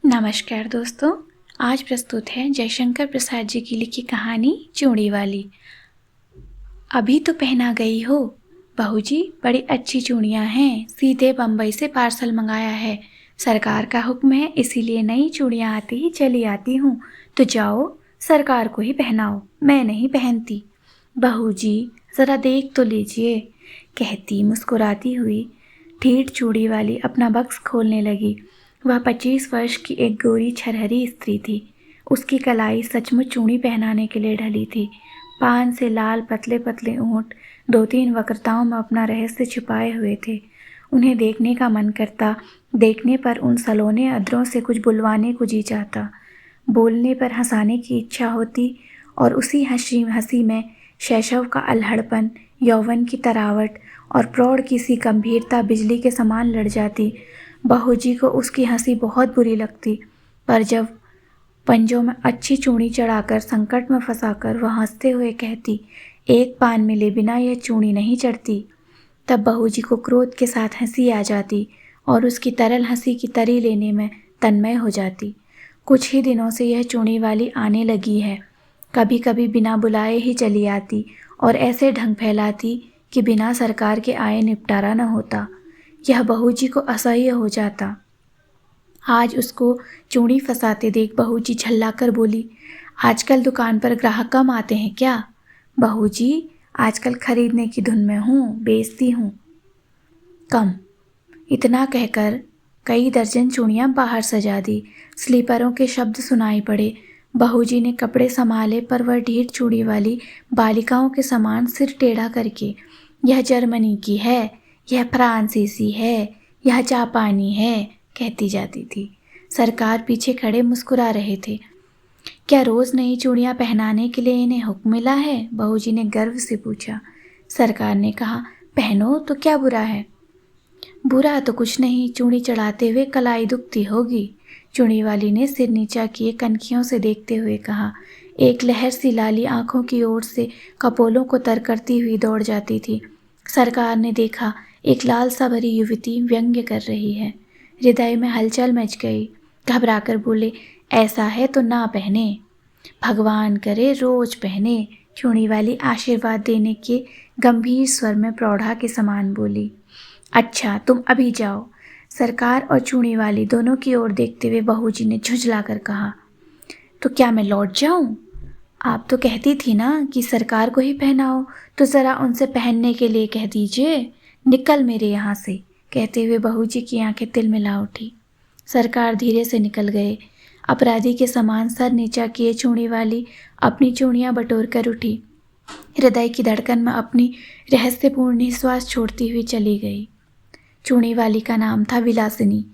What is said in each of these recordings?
नमस्कार दोस्तों, आज प्रस्तुत है जयशंकर प्रसाद जी की लिखी कहानी चूड़ी वाली। अभी तो पहना गई हो बहू जी, बड़ी अच्छी चूड़ियाँ हैं, सीधे बम्बई से पार्सल मंगाया है। सरकार का हुक्म है, इसीलिए नई चूड़ियाँ आती ही चली आती हूँ। तो जाओ सरकार को ही पहनाओ, मैं नहीं पहनती। बहू जी ज़रा देख तो लीजिए, कहती मुस्कुराती हुई ढीठ चूड़ी वाली अपना बक्स खोलने लगी। वह 25 वर्ष की एक गोरी छरहरी स्त्री थी। उसकी कलाई सचमुच चूड़ी पहनाने के लिए ढली थी। पान से लाल पतले पतले ऊँट 2-3 वक्रताओं में अपना रहस्य छुपाए हुए थे। उन्हें देखने का मन करता, देखने पर उन सलोने अधरों से कुछ बुलवाने को जी चाहता, बोलने पर हंसाने की इच्छा होती, और उसी हंसी में शैशव का अल्हड़पन, यौवन की तरावट और प्रौढ़ की सी गंभीरता बिजली के समान लड़ जाती। बहू जी को उसकी हंसी बहुत बुरी लगती, पर जब पंजों में अच्छी चूड़ी चढ़ाकर संकट में फंसाकर वह हंसते हुए कहती, एक पान मिले बिना यह चूड़ी नहीं चढ़ती, तब बहू जी को क्रोध के साथ हंसी आ जाती और उसकी तरल हंसी की तरी लेने में तन्मय हो जाती। कुछ ही दिनों से यह चूड़ी वाली आने लगी है। कभी कभी बिना बुलाए ही चली आती और ऐसे ढंग फैलाती कि बिना सरकार के आए निपटारा न होता। यह बहू जी को असह्य हो जाता। आज उसको चूड़ी फंसाते देख बहू जी झल्लाकर बोली, आजकल दुकान पर ग्राहक कम आते हैं क्या? बहू जी आजकल खरीदने की धुन में हूँ, बेचती हूँ कम। इतना कहकर कई दर्जन चूड़ियाँ बाहर सजा दी। स्लीपरों के शब्द सुनाई पड़े। बहू जी ने कपड़े संभाले, पर वह ढीठ चूड़ी वाली बालिकाओं के समान सिर टेढ़ा करके, यह जर्मनी की है, यह फ्रांसीसी है, यह जापानी है, कहती जाती थी। सरकार पीछे खड़े मुस्कुरा रहे थे। क्या रोज़ नई चूड़ियाँ पहनाने के लिए इन्हें हुक्म मिला है? बहू जी ने गर्व से पूछा। सरकार ने कहा, पहनो तो क्या बुरा है? बुरा तो कुछ नहीं, चूड़ी चढ़ाते हुए कलाई दुखती होगी। चूड़ी वाली ने सिर नीचा किए कनखियों से देखते हुए कहा। एक लहर सी लाली आंखों की ओर से कपोलों को तर करती हुई दौड़ जाती थी। सरकार ने देखा, एक लालसा भरी युवती व्यंग्य कर रही है। हृदय में हलचल मच गई। घबराकर बोले, ऐसा है तो ना पहने, भगवान करे रोज पहने। चूड़ी वाली आशीर्वाद देने के गंभीर स्वर में प्रौढ़ा के समान बोली। अच्छा तुम अभी जाओ। सरकार और चूड़ी वाली दोनों की ओर देखते हुए बहू जी ने झुंझला कर कहा, तो क्या मैं लौट जाऊं? आप तो कहती थी ना कि सरकार को ही पहनाओ, तो ज़रा उनसे पहनने के लिए कह दीजिए। निकल मेरे यहाँ से, कहते हुए बहू जी की आंखें तिलमिला उठी। सरकार धीरे से निकल गए। अपराधी के समान सर नीचा किए चूड़ी वाली अपनी चूड़ियाँ बटोर कर उठी। हृदय की धड़कन में अपनी रहस्यपूर्ण निश्वास छोड़ती हुई चली गई। चूड़ी वाली का नाम था विलासिनी।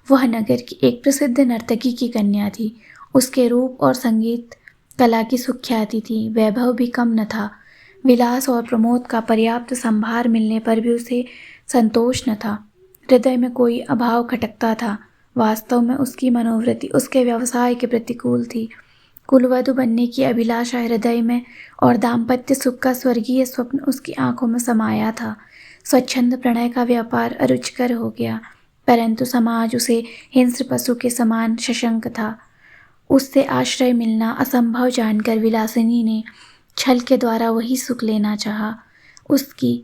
वह नगर की एक प्रसिद्ध नर्तकी की कन्या थी। उसके रूप और संगीत कला की सुख्याति थी। वैभव भी कम न था। विलास और प्रमोद का पर्याप्त संभार मिलने पर भी उसे संतोष न था। हृदय में कोई अभाव खटकता था। वास्तव में उसकी मनोवृत्ति उसके व्यवसाय के प्रतिकूल थी। कुलवधु बनने की अभिलाषा हृदय में और दाम्पत्य सुख का स्वर्गीय स्वप्न उसकी आंखों में समाया था। स्वच्छंद प्रणय का व्यापार अरुचिकर हो गया, परंतु समाज उसे हिंस्र पशु के समान सशंक था। उससे आश्रय मिलना असंभव जानकर विलासिनी ने छल के द्वारा वही सुख लेना चाहा। उसकी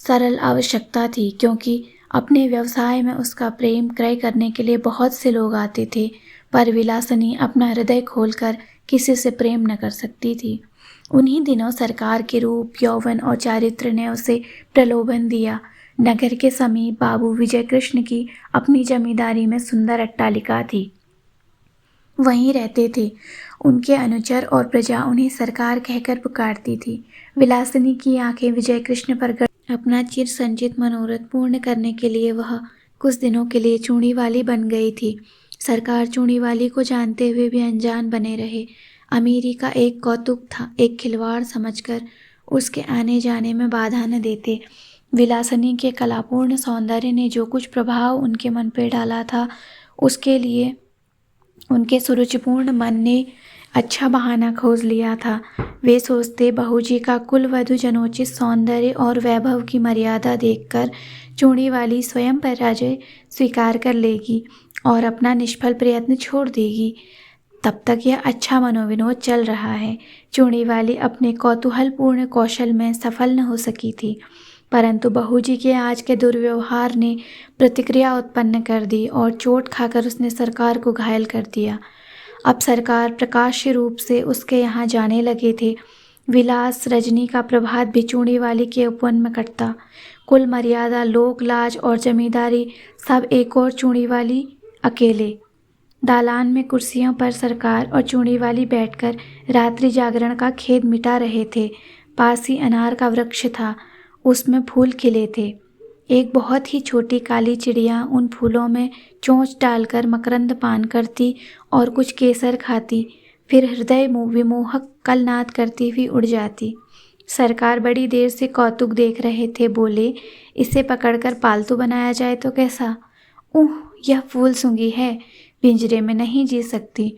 सरल आवश्यकता थी, क्योंकि अपने व्यवसाय में उसका प्रेम क्रय करने के लिए बहुत से लोग आते थे, पर विलासिनी अपना हृदय खोलकर किसी से प्रेम न कर सकती थी। उन्हीं दिनों सरकार के रूप, यौवन और चारित्र ने उसे प्रलोभन दिया। नगर के समीप बाबू विजय कृष्ण की अपनी जमींदारी में सुंदर अट्टालिका थी। वहीं रहते थे। उनके अनुचर और प्रजा उन्हें सरकार कहकर पुकारती थी। विलासिनी की आंखें विजय कृष्ण पर गड़ अपना चिर संचित मनोरथ पूर्ण करने के लिए वह कुछ दिनों के लिए चूड़ी वाली बन गई थी। सरकार चूड़ी वाली को जानते हुए भी अनजान बने रहे। अमीरी का एक कौतुक था, एक खिलवाड़ समझकर उसके आने जाने में बाधा न देते। विलासिनी के कलापूर्ण सौंदर्य ने जो कुछ प्रभाव उनके मन पर डाला था, उसके लिए उनके सुरुचिपूर्ण मन ने अच्छा बहाना खोज लिया था। वे सोचते बहूजी का कुलवधू जनोचित सौंदर्य और वैभव की मर्यादा देखकर चूड़ी वाली स्वयं पराजय स्वीकार कर लेगी और अपना निष्फल प्रयत्न छोड़ देगी। तब तक यह अच्छा मनोविनोद चल रहा है। चूड़ी वाली अपने कौतूहलपूर्ण कौशल में सफल न हो सकी थी, परंतु बहूजी के आज के दुर्व्यवहार ने प्रतिक्रिया उत्पन्न कर दी और चोट खाकर उसने सरकार को घायल कर दिया। अब सरकार प्रकाश्य रूप से उसके यहाँ जाने लगे थे। विलास रजनी का प्रभात भी चूड़ी वाली के उपवन में कटता। कुल मर्यादा, लोक लाज और जमींदारी सब एक और चूड़ी वाली अकेले। दालान में कुर्सियों पर सरकार और चूड़ी वाली बैठकर रात्रि जागरण का खेद मिटा रहे थे। पास ही अनार का वृक्ष था, उसमें फूल खिले थे। एक बहुत ही छोटी काली चिड़िया उन फूलों में चोंच डालकर मकरंद पान करती और कुछ केसर खाती, फिर हृदय विमोहक कलनाद करती हुई उड़ जाती। सरकार बड़ी देर से कौतुक देख रहे थे। बोले, इसे पकड़कर पालतू बनाया जाए तो कैसा? यह फूल सूंघी है, पिंजरे में नहीं जी सकती।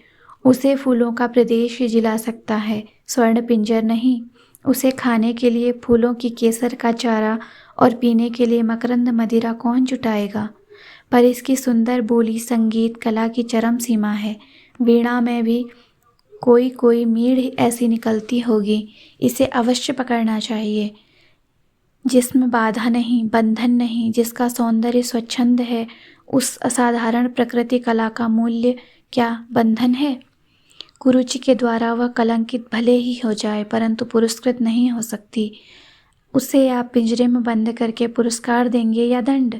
उसे फूलों का प्रदेश ही जिला सकता है, स्वर्ण पिंजर नहीं। उसे खाने के लिए फूलों की केसर का चारा और पीने के लिए मकरंद मदिरा कौन जुटाएगा? पर इसकी सुंदर बोली संगीत कला की चरम सीमा है। वीणा में भी कोई कोई मीढ़ ऐसी निकलती होगी। इसे अवश्य पकड़ना चाहिए, जिसमें बाधा नहीं, बंधन नहीं, जिसका सौंदर्य स्वच्छंद है। उस असाधारण प्रकृति कला का मूल्य क्या बंधन है? कुरुचि के द्वारा वह कलंकित भले ही हो जाए, परंतु पुरस्कृत नहीं हो सकती। उसे आप पिंजरे में बंद करके पुरस्कार देंगे या दंड?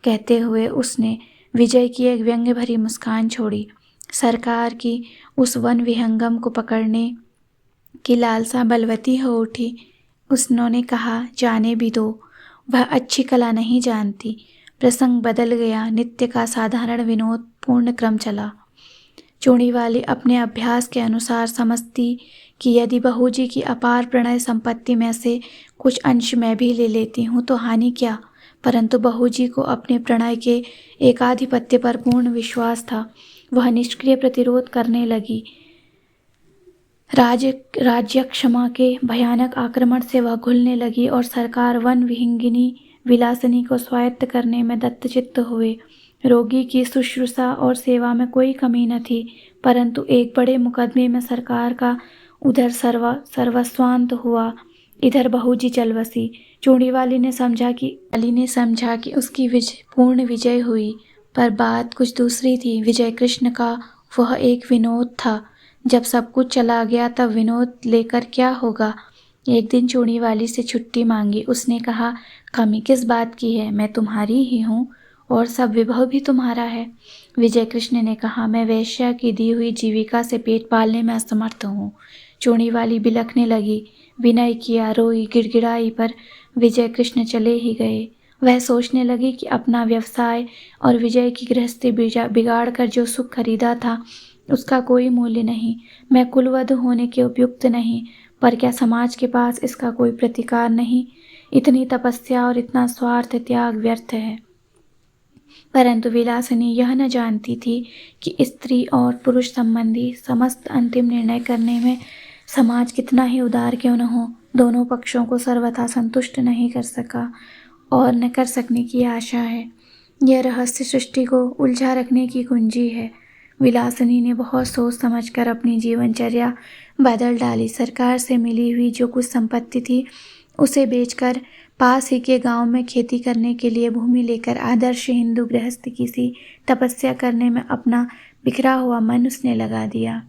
कहते हुए उसने विजय की एक व्यंग्य भरी मुस्कान छोड़ी। सरकार की उस वन विहंगम को पकड़ने की लालसा बलवती हो उठी। उसने कहा, जाने भी दो, वह अच्छी कला नहीं जानती। प्रसंग बदल गया। नित्य का साधारण विनोद पूर्ण क्रम चला। चूड़ी वाली अपने अभ्यास के अनुसार समझती कि यदि बहूजी की अपार प्रणय संपत्ति में से कुछ अंश मैं भी ले लेती हूँ तो हानि क्या, परंतु बहूजी को अपने प्रणय के एकाधिपत्य पर पूर्ण विश्वास था। वह निष्क्रिय प्रतिरोध करने लगी। राज्य क्षमा के भयानक आक्रमण से वह घुलने लगी और सरकार वन विहंगिनी विलासिनी को स्वायत्त करने में दत्तचित्त हुए। रोगी की शुश्रूषा और सेवा में कोई कमी न थी, परंतु एक बड़े मुकदमे में सरकार का उधर सर्वस्वांत हुआ, इधर बहूजी चल बसी। चूड़ी वाली ने समझा कि उसकी पूर्ण विजय हुई, पर बात कुछ दूसरी थी। विजय कृष्ण का वह एक विनोद था। जब सब कुछ चला गया तब विनोद लेकर क्या होगा? एक दिन चूड़ी वाली से छुट्टी मांगी। उसने कहा, कमी किस बात की है? मैं तुम्हारी ही हूँ और सब विभव भी तुम्हारा है। विजय कृष्ण ने कहा, मैं वेश्या की दी हुई जीविका से पेट पालने में असमर्थ हूँ। चूड़ी वाली बिलखने लगी। विनय किया, रोई, गिड़गिड़ाई, पर विजय कृष्ण चले ही गए। वह सोचने लगी कि अपना व्यवसाय और विजय की गृहस्थी बिगाड़ कर जो सुख खरीदा था उसका कोई मूल्य नहीं। मैं कुलवधू होने के उपयुक्त नहीं, पर क्या समाज के पास इसका कोई प्रतिकार नहीं? इतनी तपस्या और इतना स्वार्थ त्याग व्यर्थ है। परंतु विलासिनी यह न जानती थी कि स्त्री और पुरुष संबंधी समस्त अंतिम निर्णय करने में समाज कितना ही उदार क्यों न हो, दोनों पक्षों को सर्वथा संतुष्ट नहीं कर सका और न कर सकने की आशा है। यह रहस्य सृष्टि को उलझा रखने की कुंजी है। विलासिनी ने बहुत सोच समझकर अपनी जीवनचर्या बदल डाली। सरकार से मिली हुई जो कुछ संपत्ति थी उसे बेचकर पास ही के गांव में खेती करने के लिए भूमि लेकर आदर्श हिंदू गृहस्थ की सी तपस्या करने में अपना बिखरा हुआ मन उसने लगा दिया।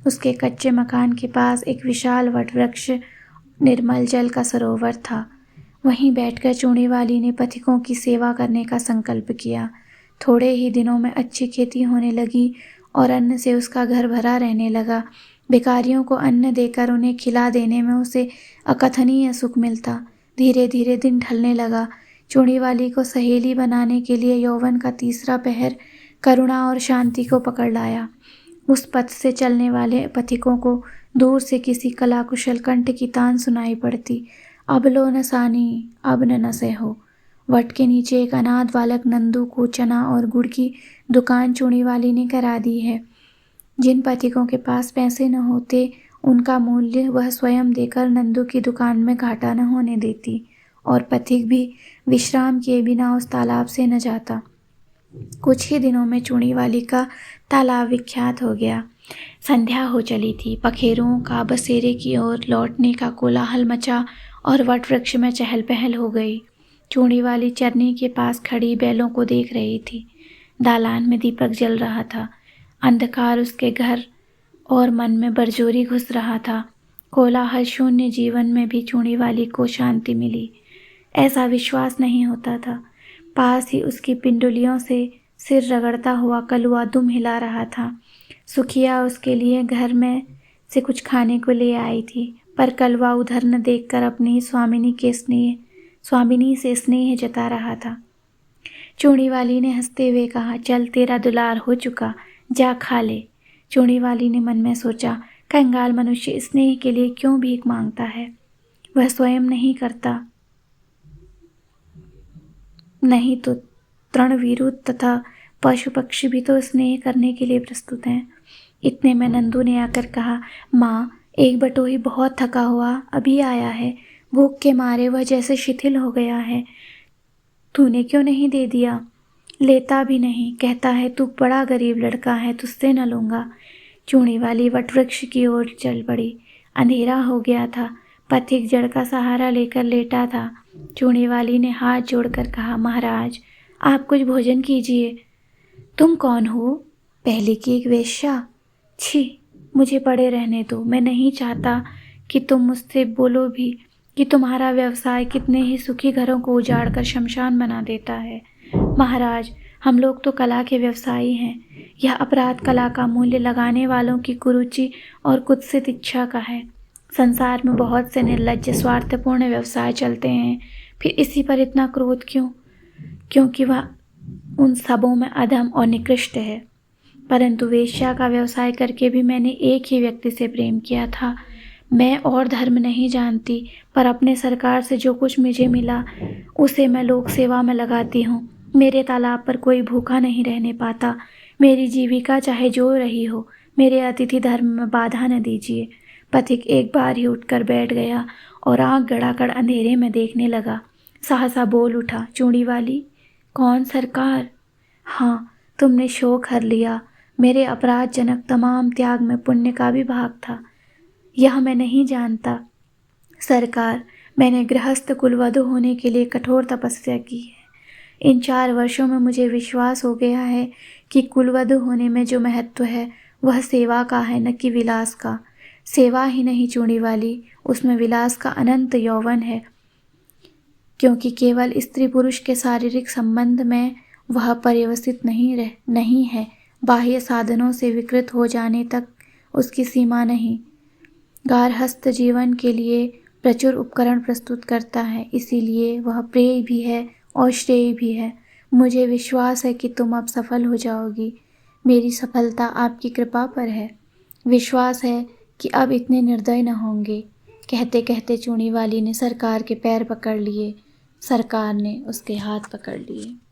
उसके कच्चे मकान के पास एक विशाल वटवृक्ष, निर्मल जल का सरोवर था। वहीं बैठकर चूड़ी वाली ने पथिकों की सेवा करने का संकल्प किया। थोड़े ही दिनों में अच्छी खेती होने लगी और अन्न से उसका घर भरा रहने लगा। भिखारियों को अन्न देकर उन्हें खिला देने में उसे अकथनीय सुख मिलता। धीरे धीरे दिन ढलने लगा। चूड़ी वाली को सहेली बनाने के लिए यौवन का तीसरा पहर करुणा और शांति को पकड़ लाया। उस पथ से चलने वाले पथिकों को दूर से किसी कला कुशल कंठ की तान सुनाई पड़ती। अब लो न सानी, अब न सहो। वट के नीचे एक अनाथ बालक नंदू को चना और गुड़ की दुकान चूड़ी वाली ने करा दी है। जिन पथिकों के पास पैसे न होते उनका मूल्य वह स्वयं देकर नंदू की दुकान में घाटा न होने देती, और पथिक भी विश्राम किए बिना उस तालाब से न जाता। कुछ ही दिनों में चूड़ी वाली का तालाब विख्यात हो गया। संध्या हो चली थी। पखेरुओं का बसेरे की ओर लौटने का कोलाहल मचा और वट वृक्ष में चहल पहल हो गई। चूड़ी वाली चरनी के पास खड़ी बैलों को देख रही थी। दालान में दीपक जल रहा था। अंधकार उसके घर और मन में बरजोरी घुस रहा था। कोलाहल शून्य जीवन में भी चूड़ी वाली को शांति मिली, ऐसा विश्वास नहीं होता था। पास ही उसकी पिंडुलियों से सिर रगड़ता हुआ कलुआ दुम हिला रहा था। सुखिया उसके लिए घर में से कुछ खाने को ले आई थी, पर कलुआ उधर न देखकर अपनी स्वामिनी से स्नेह जता रहा था। चूड़ी वाली ने हंसते हुए कहा, चल तेरा दुलार हो चुका, जा खा ले। चूड़ी वाली ने मन में सोचा, कंगाल मनुष्य स्नेह के लिए क्यों भीख मांगता है? वह स्वयं नहीं करता, नहीं तो तृणवीरू तथा पशु पक्षी भी तो स्नेह करने के लिए प्रस्तुत हैं। इतने में नंदू ने आकर कहा, माँ, एक बटोही बहुत थका हुआ अभी आया है। भूख के मारे वह जैसे शिथिल हो गया है। तूने क्यों नहीं दे दिया? लेता भी नहीं, कहता है तू बड़ा गरीब लड़का है, तुझसे न लूँगा। चूड़ी वाली वटवृक्ष की ओर चल पड़ी। अंधेरा हो गया था। पथिक जड़ का सहारा लेकर लेटा था। चूड़ी वाली ने हाथ जोड़कर कहा, महाराज, आप कुछ भोजन कीजिए। तुम कौन हो? पहले की एक वेश्या। छी, मुझे पड़े रहने दो। मैं नहीं चाहता कि तुम मुझसे बोलो भी कि तुम्हारा व्यवसाय कितने ही सुखी घरों को उजाड़ कर शमशान बना देता है। महाराज, हम लोग तो कला के व्यवसायी हैं। यह अपराध कला का मूल्य लगाने वालों की कुरुचि और कुत्सित इच्छा का है। संसार में बहुत से निर्लज्ज स्वार्थपूर्ण व्यवसाय चलते हैं, फिर इसी पर इतना क्रोध क्यों? क्योंकि वह उन सबों में अधम और निकृष्ट है। परंतु वेश्या का व्यवसाय करके भी मैंने एक ही व्यक्ति से प्रेम किया था। मैं और धर्म नहीं जानती, पर अपने सरकार से जो कुछ मुझे मिला उसे मैं लोक सेवा में लगाती हूँ। मेरे तालाब पर कोई भूखा नहीं रहने पाता। मेरी जीविका चाहे जो रही हो, मेरे अतिथि धर्म में बाधा न दीजिए। पथिक एक बार ही उठकर बैठ गया और आंख गड़ाकर अंधेरे में देखने लगा। सहसा बोल उठा, चूड़ी वाली, कौन सरकार? हाँ, तुमने शोक हर लिया। मेरे अपराधजनक तमाम त्याग में पुण्य का भी भाग था, यह मैं नहीं जानता। सरकार, मैंने गृहस्थ कुलवधू होने के लिए कठोर तपस्या की है। इन 4 वर्षों में मुझे विश्वास हो गया है कि कुलवधू होने में जो महत्व है वह सेवा का है, न कि विलास का। सेवा ही नहीं चूड़ी वाली, उसमें विलास का अनंत यौवन है, क्योंकि केवल स्त्री पुरुष के शारीरिक संबंध में वह पर्यवसित नहीं है। बाह्य साधनों से विकृत हो जाने तक उसकी सीमा नहीं। गारहस्थ जीवन के लिए प्रचुर उपकरण प्रस्तुत करता है, इसीलिए वह प्रेय भी है और श्रेय भी है। मुझे विश्वास है कि तुम अब सफल हो जाओगी। मेरी सफलता आपकी कृपा पर है। विश्वास है कि अब इतने निर्दय न होंगे। कहते कहते चूड़ी वाली ने सरकार के पैर पकड़ लिए। सरकार ने उसके हाथ पकड़ लिए।